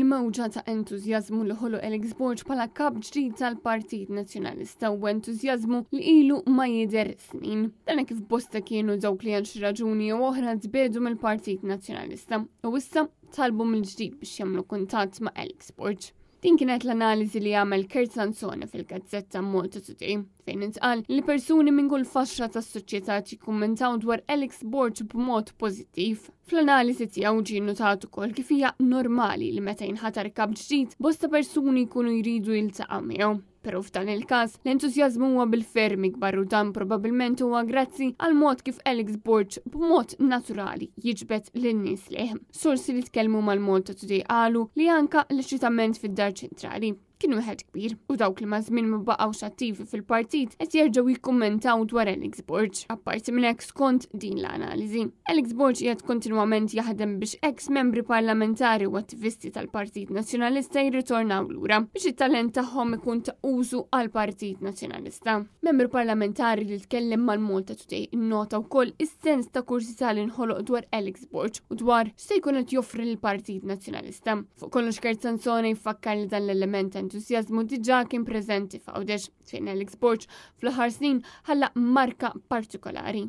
il-mewġa ta' entużjażmu li ħolu Alex Borg bħala kap ġdid tal-Partit Nazzjonalista u entużjażmu li ilu ma jidher snin. Dan kif bosta kienu dawk li għal xi raġuni u oħra tbedu mill-Partit Nazzjonalista u issa talbu mill-ġdid biex jagħmlu kuntatt ma' Alex Borg. Din kienet l-analiżi li għamel Kurt Sansone fil-Gazzetta Malta Today fejn intqal li persuni minn kull faxxa tas-soċjetà jikkummentaw dwar Alex Borg b'mod pożittiv. Fl-analiżi tiegħu ġie notat ukoll kif hija normali li meta jinħatar kap ġdid bosta persuni jkunu jridu jiltaqgħu miegħu. Però f'dan il-każ l-entużjażmu huwa bil-ferm ikbar u dan probabbilment huwa grazzi għal mod kif Alex Borg b'mod naturali jiġbed lin-nies leh. Sorsi li tkellmu mal-Malta Today qalu li anka l-eċitament fid-Dar Ċentrali kienu wieħed kbir u dawk li ma' żmien ma baqgħux attivi fil-partit qed jerġgħu jikkummentaw dwar Alex Borg. Apparti minn hekk skont din l-analiżi, Alex Borg qiegħed kontinwament jaħdem biex ex-membri parlamentari u attivisti tal-Partit Nazzjonalista jirritornaw lura biex it-talent tagħhom ikun ta' użu għall-Partit Nazzjonalista. Membru parlamentari li tkellem mal-Malta Today innota wkoll is-sens ta' kursità li nħoloq dwar Alex Borg u dwar x'se jkun qed joffri lill-Partit Nazzjonalista. Fuq kollox Kurt Sansone jfakkar li dan l-element entużjażmu diġà kien preżenti f'Għawdex fejn Alex Borg fl-aħħar snin ħalla marka partikolari.